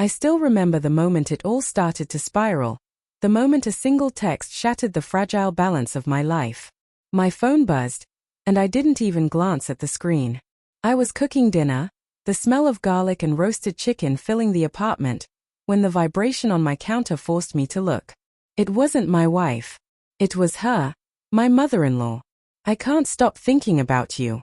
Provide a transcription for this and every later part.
I still remember the moment it all started to spiral, the moment a single text shattered the fragile balance of my life. My phone buzzed, and I didn't even glance at the screen. I was cooking dinner, the smell of garlic and roasted chicken filling the apartment, when the vibration on my counter forced me to look. It wasn't my wife. It was her, my mother-in-law. "I can't stop thinking about you."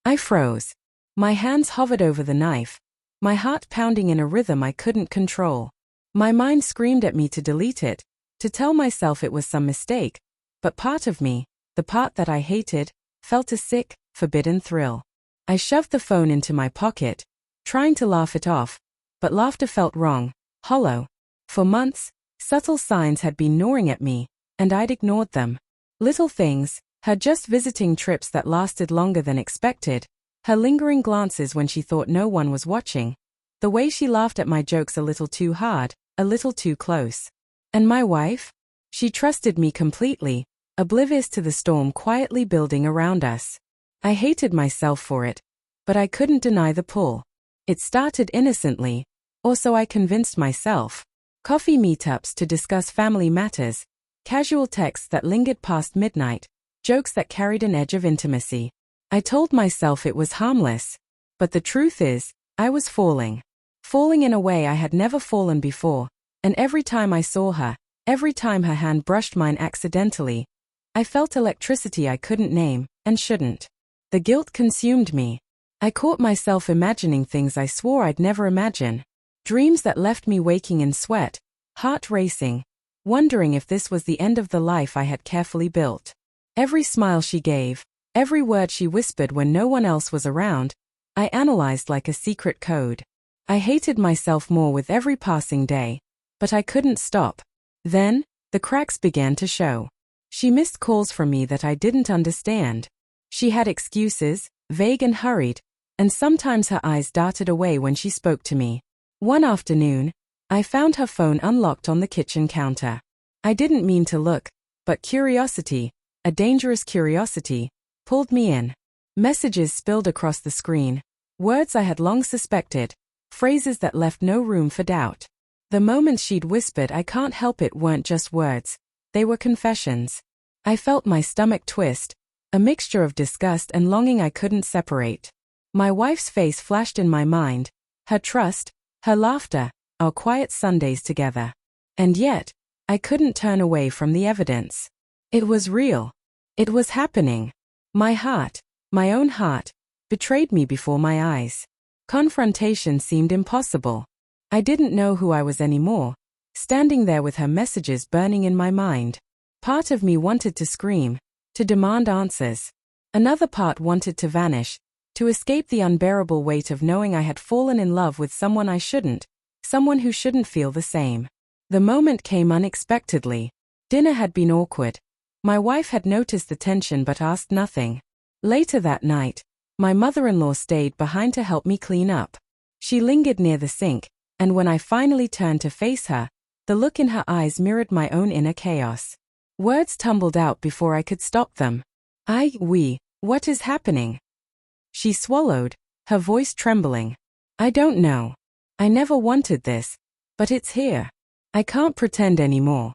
I froze. My hands hovered over the knife, my heart pounding in a rhythm I couldn't control. My mind screamed at me to delete it, to tell myself it was some mistake, but part of me, the part that I hated, felt a sick, forbidden thrill. I shoved the phone into my pocket, trying to laugh it off, but laughter felt wrong, hollow. For months, subtle signs had been gnawing at me, and I'd ignored them. Little things, her just visiting trips that lasted longer than expected, her lingering glances when she thought no one was watching, the way she laughed at my jokes a little too hard, a little too close. And my wife? She trusted me completely, oblivious to the storm quietly building around us. I hated myself for it, but I couldn't deny the pull. It started innocently, or so I convinced myself. Coffee meetups to discuss family matters, casual texts that lingered past midnight, jokes that carried an edge of intimacy. I told myself it was harmless, but the truth is, I was falling. Falling in a way I had never fallen before, and every time I saw her, every time her hand brushed mine accidentally, I felt electricity I couldn't name, and shouldn't. The guilt consumed me. I caught myself imagining things I swore I'd never imagine. Dreams that left me waking in sweat, heart racing, wondering if this was the end of the life I had carefully built. Every smile she gave, every word she whispered when no one else was around, I analyzed like a secret code. I hated myself more with every passing day, but I couldn't stop. Then, the cracks began to show. She missed calls from me that I didn't understand. She had excuses, vague and hurried, and sometimes her eyes darted away when she spoke to me. One afternoon, I found her phone unlocked on the kitchen counter. I didn't mean to look, but curiosity, a dangerous curiosity, pulled me in. Messages spilled across the screen, words I had long suspected, phrases that left no room for doubt. The moments she'd whispered "I can't help it" weren't just words, they were confessions. I felt my stomach twist, a mixture of disgust and longing I couldn't separate. My wife's face flashed in my mind, her trust, her laughter, our quiet Sundays together. And yet, I couldn't turn away from the evidence. It was real. It was happening. My heart, my own heart, betrayed me before my eyes. Confrontation seemed impossible. I didn't know who I was anymore, standing there with her messages burning in my mind. Part of me wanted to scream, to demand answers. Another part wanted to vanish, to escape the unbearable weight of knowing I had fallen in love with someone I shouldn't, someone who shouldn't feel the same. The moment came unexpectedly. Dinner had been awkward. My wife had noticed the tension but asked nothing. Later that night, my mother-in-law stayed behind to help me clean up. She lingered near the sink, and when I finally turned to face her, the look in her eyes mirrored my own inner chaos. Words tumbled out before I could stop them. What is happening?" She swallowed, her voice trembling. "I don't know. I never wanted this, but it's here. I can't pretend anymore."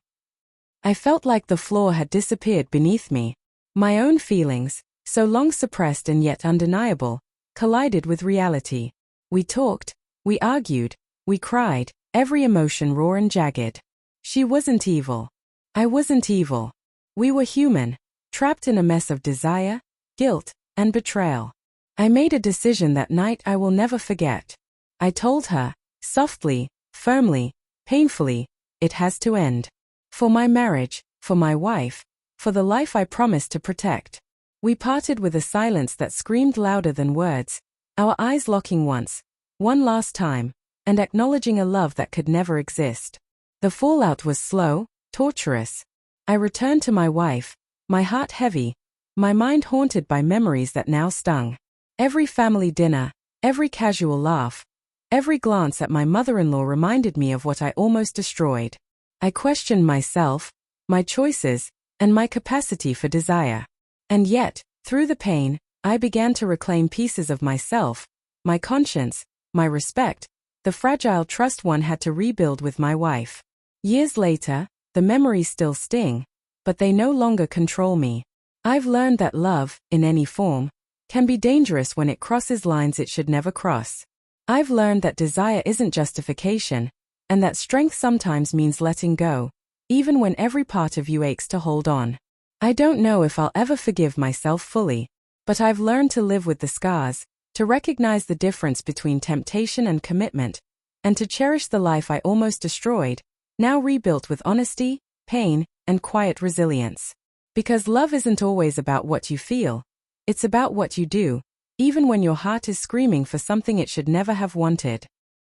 I felt like the floor had disappeared beneath me. My own feelings, so long suppressed and yet undeniable, collided with reality. We talked, we argued, we cried, every emotion raw and jagged. She wasn't evil. I wasn't evil. We were human, trapped in a mess of desire, guilt, and betrayal. I made a decision that night I will never forget. I told her, softly, firmly, painfully, it has to end. For my marriage, for my wife, for the life I promised to protect. We parted with a silence that screamed louder than words, our eyes locking once, one last time, and acknowledging a love that could never exist. The fallout was slow, torturous. I returned to my wife, my heart heavy, my mind haunted by memories that now stung. Every family dinner, every casual laugh, every glance at my mother-in-law reminded me of what I almost destroyed. I questioned myself, my choices, and my capacity for desire. And yet, through the pain, I began to reclaim pieces of myself, my conscience, my respect, the fragile trust one had to rebuild with my wife. Years later, the memories still sting, but they no longer control me. I've learned that love, in any form, can be dangerous when it crosses lines it should never cross. I've learned that desire isn't justification, and that strength sometimes means letting go, even when every part of you aches to hold on. I don't know if I'll ever forgive myself fully, but I've learned to live with the scars, to recognize the difference between temptation and commitment, and to cherish the life I almost destroyed, now rebuilt with honesty, pain, and quiet resilience. Because love isn't always about what you feel, it's about what you do, even when your heart is screaming for something it should never have wanted.